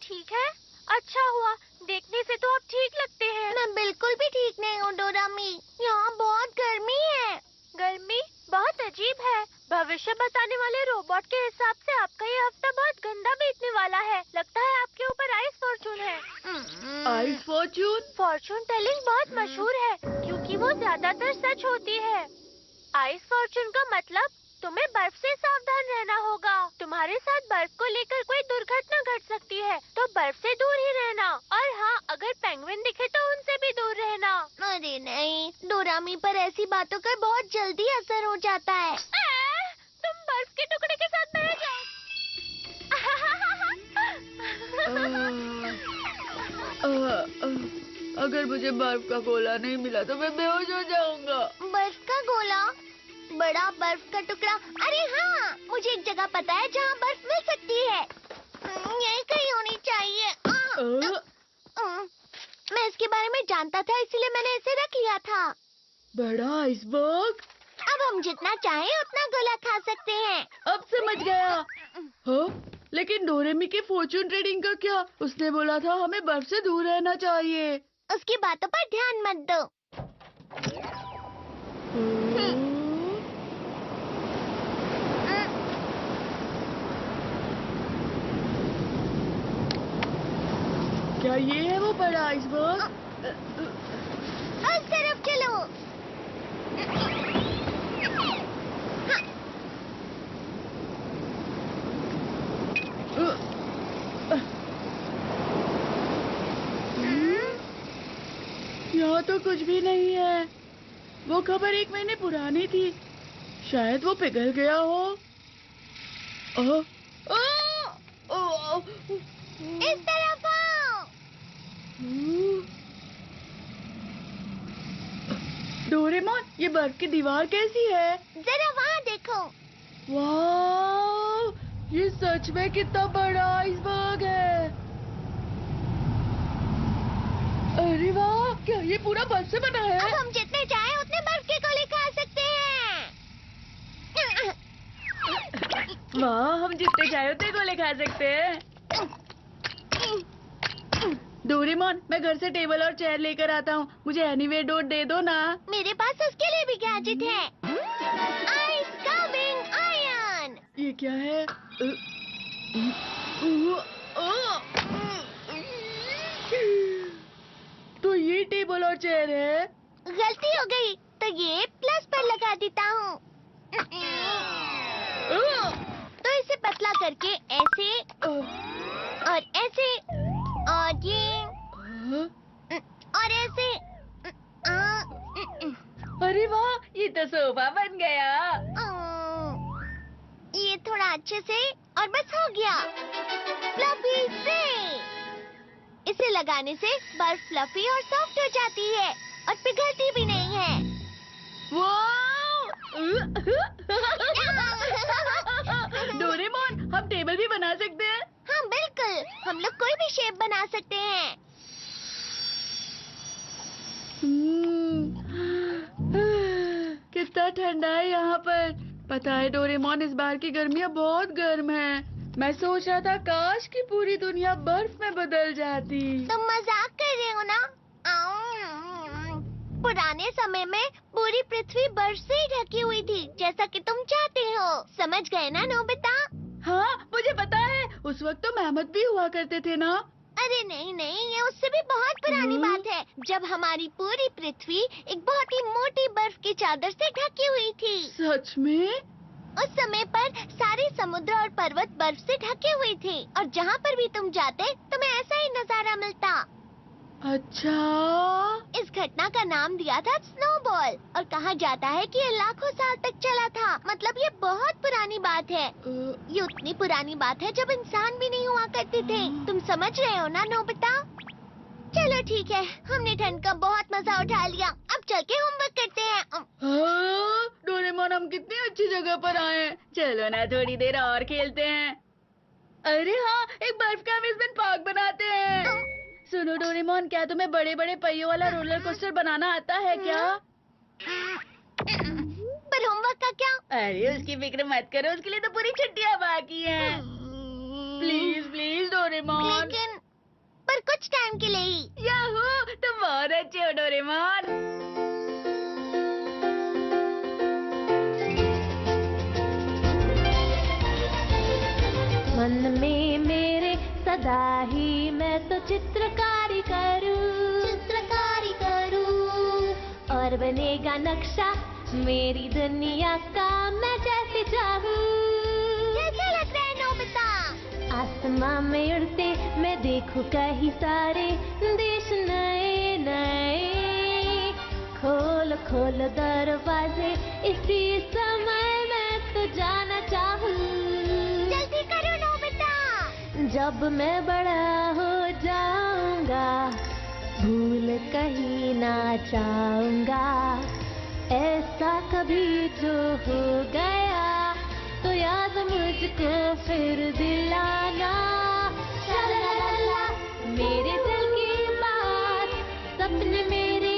ठीक है? अच्छा हुआ, देखने से तो आप ठीक लगते हैं। मैं बिल्कुल भी ठीक नहीं हूँ डोरामी, यहाँ बहुत गर्मी है। गर्मी बहुत अजीब है। भविष्य बताने वाले रोबोट के हिसाब से आपका ये हफ्ता बहुत गंदा बीतने वाला है। लगता है आपके ऊपर आइस फॉर्चून है। Ice Fortune? फॉर्चून टेलिंग बहुत मशहूर है क्योंकि वो ज्यादातर सच होती है। आइस फॉर्चून का मतलब तुम्हें बर्फ से सावधान रहना होगा। तुम्हारे साथ बर्फ को लेकर कोई दुर्घटना घट सकती है, तो बर्फ से दूर ही रहना। और हाँ, अगर पेंगुइन दिखे तो उनसे भी दूर रहना। अरे नहीं, डोरामी पर ऐसी बातों का बहुत जल्दी असर हो जाता है। तुम बर्फ के टुकड़े के साथ बह जाओ। अगर मुझे बर्फ का गोला नहीं मिला तो मैं बेहोश हो जाऊंगा। बर्फ का गोला? बड़ा बर्फ का टुकड़ा? अरे हाँ, मुझे एक जगह पता है जहाँ बर्फ मिल सकती है। यही कहीं होनी चाहिए। मैं इसके बारे में जानता था, इसलिए मैंने इसे रख लिया था। बड़ा आइसबर्ग? अब हम जितना चाहें उतना गोला खा सकते हैं। अब समझ गया। हाँ? लेकिन डोरेमी के फॉर्चून ट्रेडिंग का क्या? उसने बोला था हमें बर्फ से दूर रहना चाहिए। उसकी बातों पर ध्यान मत दो। क्या ये है वो बड़ा आइसबर्ग? उस तरफ चलो। यहाँ तो कुछ भी नहीं है। वो खबर 1 महीने पुरानी थी। शायद वो पिघल गया हो। इस तरफ आओ। डोरेमोन, ये बर्फ की दीवार कैसी है? जरा वहाँ देखो। वाह, ये सच में कितना बड़ा आइसबर्ग है। अरे वाह, क्या ये पूरा बर्फ से बना है? अब हम जितने चाहें उतने बर्फ के गोले खा सकते हैं। वाह, हम जितने चाहे उतने गोले खा सकते हैं। डोरेमोन, मैं घर से टेबल और चेयर लेकर आता हूँ। मुझे एनीवे डोर दे दो ना। मेरे पास उसके लिए भी गैजेट है। Ice curving iron. ये क्या है? तो ये टेबल और चेयर है? गलती हो गई, तो ये प्लस पर लगा देता हूँ। तो इसे पतला करके ऐसे और ऐसे और ये और ऐसे। अरे वाह, ये तो सोफा बन गया। ये थोड़ा अच्छे से और बस हो गया। फ्लफी से इसे लगाने से बर्फ फ्लफी और सॉफ्ट हो जाती है और पिघलती भी नहीं है। डोरेमोन, हम टेबल भी बना सकते हैं? हाँ बिल्कुल, हम लोग कोई भी शेप बना सकते हैं। कितना ठंडा है यहाँ पर। पता है डोरेमोन, इस बार की गर्मियाँ बहुत गर्म है। मैं सोच रहा था काश कि पूरी दुनिया बर्फ में बदल जाती। तुम मजाक कर रहे हो ना? पुराने समय में पूरी पृथ्वी बर्फ से ही ढकी हुई थी, जैसा कि तुम चाहते हो। समझ गए ना नोबिता? हाँ, मुझे पता है। उस वक्त तो मेहमत भी हुआ करते थे ना। अरे नहीं नहीं, ये उससे भी बहुत पुरानी बात है, जब हमारी पूरी पृथ्वी एक बहुत ही मोटी बर्फ की चादर से ढकी हुई थी। सच में? उस समय पर सारे समुद्र और पर्वत बर्फ से ढके हुए थे और जहाँ पर भी तुम जाते तुम्हें ऐसा ही नजारा मिलता। अच्छा। इस घटना का नाम दिया था स्नोबॉल और कहा जाता है कि ये लाखों साल तक चला था। मतलब ये बहुत पुरानी बात है। ये उतनी पुरानी बात है जब इंसान भी नहीं हुआ करते थे। तुम समझ रहे हो ना नोबिता? चलो ठीक है, हमने ठंड का बहुत मजा उठा लिया। अब चल के होमवर्क करते हैं। डोरेमोन, हम कितनी अच्छी जगह पर आए हैं। चलो ना थोड़ी देर और खेलते हैं। अरे हाँ, एक बर्फ का अम्यूजमेंट पार्क बनाते हैं। सुनो डोरेमोन, क्या तुम्हें बड़े बड़े पहियों वाला रोलर कोस्टर बनाना आता है क्या? पर होमवर्क का क्या? अरे उसकी फिक्र मत करो, उसके लिए तो पूरी छुट्टियां बाकी हैं। Please please Doraemon. लेकिन कुछ टाइम के लिए ही। याहू, तुम बहुत अच्छे हो डोरेमोन। मन में मेरे सदा ही मैं तो चित्रकारी करूं और बनेगा नक्शा मेरी दुनिया का मैं जैसे चाहूं। कैसा लग रहा है नोबिता? आसमां में उड़ते मैं देखूं कहीं सारे देश नए नए। खोलो खोलो दरवाजे इसी समय मैं तो जाना चाहूं। जल्दी करो नोबिता। जब मैं बड़ा हो जाऊंगा भूल कहीं ना जाऊंगा। ऐसा कभी जो हो गया तो याद मुझको फिर दिलाना। शालालाला, मेरे दिल की बात, सपने मेरे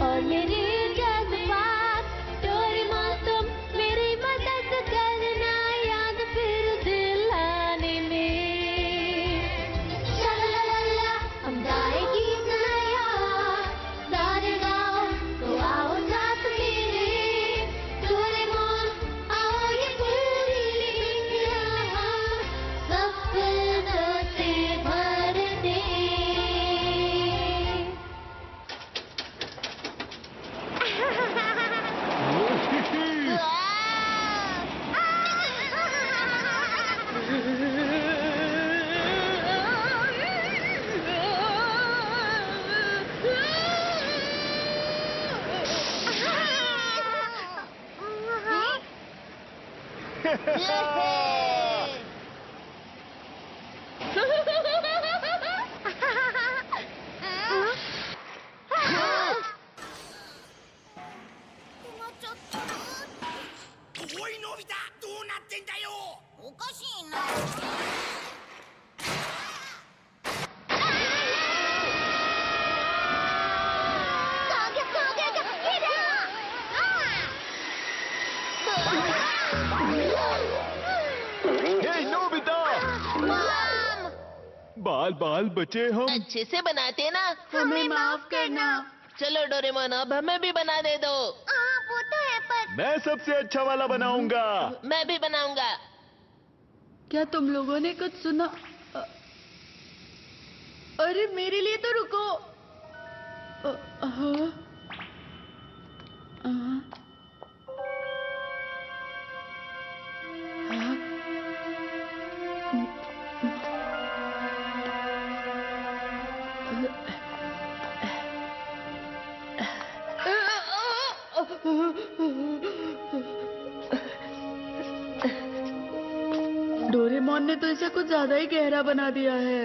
और मेरे जज्बात। डोरेमोन तुम मेरी मदद करना याद फिर दिलाने में। शालालाला, हम गाए गीत नया सारे गाओ तो आओ साथ मेरे। डोरेमोन आओ ये पूरी दुनिया हम सपनों से भर दे। हे नोबिता, बाल बाल बचे हम। अच्छे से बनाते ना। हमें माफ करना। चलो डोरेमोन अब हमें भी बना दे दो। हाँ वो तो है पर मैं सबसे अच्छा वाला बनाऊंगा। मैं भी बनाऊंगा। क्या तुम लोगों ने कुछ सुना? अरे मेरे लिए तो रुको। हाँ। हाँ। डोरेमोन ने तो इसे कुछ ज्यादा ही गहरा बना दिया है।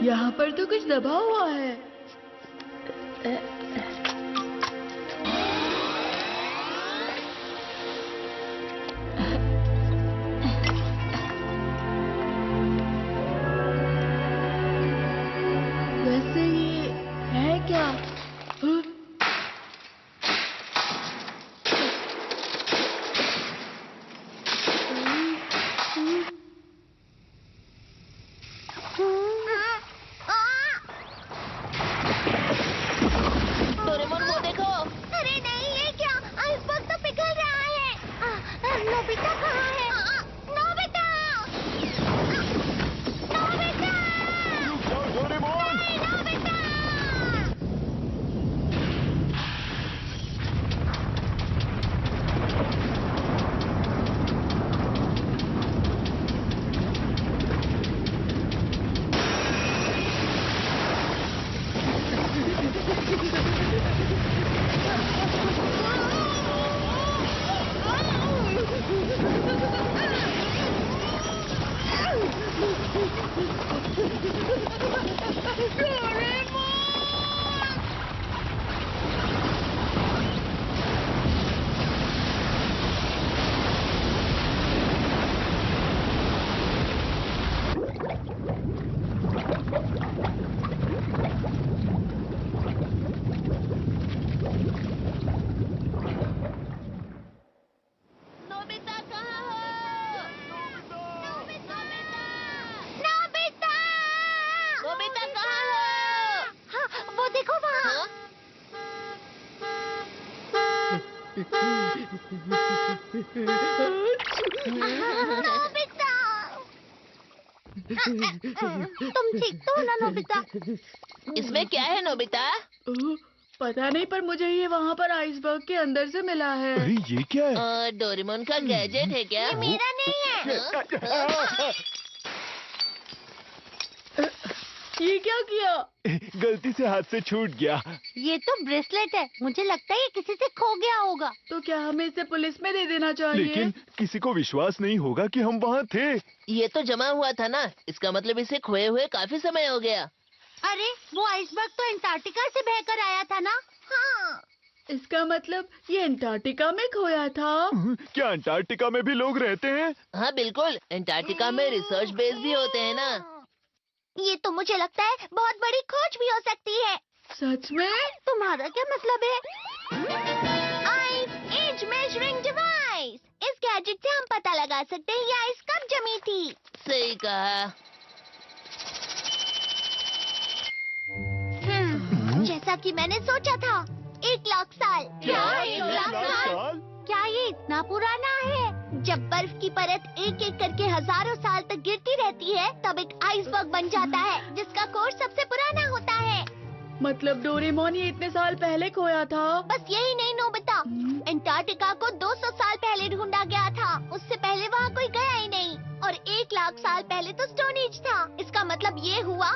यहाँ पर तो कुछ दबा हुआ है। वैसे ये है क्या? नोबिता तुम ठीक तो हो ना नोबिता? इसमें क्या है नोबिता? पता नहीं, पर मुझे ये वहाँ पर आइसबर्ग के अंदर से मिला है। अरे ये क्या है? डोरेमोन का गैजेट है क्या? ये मेरा नहीं है। ये क्या किया? गलती से हाथ से छूट गया। ये तो ब्रेसलेट है, मुझे लगता है ये किसी से खो गया होगा। तो क्या हमें इसे पुलिस में दे देना चाहिए? लेकिन किसी को विश्वास नहीं होगा कि हम वहाँ थे। ये तो जमा हुआ था ना, इसका मतलब इसे खोए हुए काफी समय हो गया। अरे वो आइसबर्ग तो अंटार्कटिका से बहकर आया था ना? हाँ। इसका मतलब ये अंटार्कटिका में खोया था। क्या अंटार्कटिका में भी लोग रहते हैं? हाँ बिल्कुल, अंटार्कटिका में रिसर्च बेस भी होते हैं ना। ये तो मुझे लगता है बहुत बड़ी खोज भी हो सकती है। सच में? तुम्हारा क्या मतलब है? Ice age measuring device. इस गैजेट से हम पता लगा सकते हैं ये आइस कब जमी थी। सही कहा। जैसा कि मैंने सोचा था, 1 लाख साल। क्या? 1 लाख साल? क्या ये इतना पुराना है? जब बर्फ की परत एक एक करके हजारों साल तक गिरती रहती है, तब एक आइसबर्ग बन जाता है, जिसका कोर सबसे पुराना होता है। मतलब डोरेमोन ये इतने साल पहले खोया था? बस यही नहीं नोबिता, अंटार्कटिका को 200 साल पहले ढूंढा गया था। उससे पहले वहाँ कोई गया ही नहीं। और 1 लाख साल पहले तो स्टोन एज था। इसका मतलब ये हुआ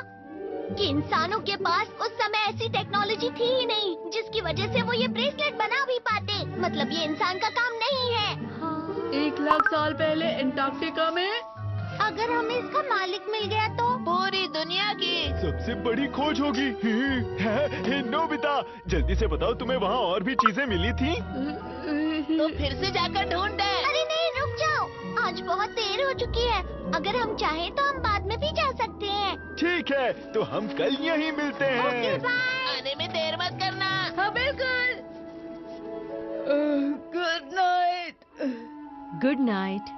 कि इंसानों के पास उस समय ऐसी टेक्नोलॉजी थी ही नहीं, जिसकी वजह से वो ये ब्रेसलेट बना भी पाते। मतलब ये इंसान का काम नहीं है। 1 लाख साल पहले अंटार्कटिका में? अगर हमें इसका मालिक मिल गया तो? पूरी दुनिया की। सबसे बड़ी खोज होगी। नोबिता, जल्दी से बताओ, तुम्हें वहाँ और भी चीजें मिली थी? तो फिर से जाकर ढूंढते। अरे नहीं, रुक जाओ, आज बहुत देर हो चुकी है। अगर हम चाहें तो हम बाद में भी जा सकते हैं। ठीक है, तो हम कल यहीं मिलते ओके हैं। बाय। आने में देर मत करना। हाँ बिल्कुल। Good night. Good night.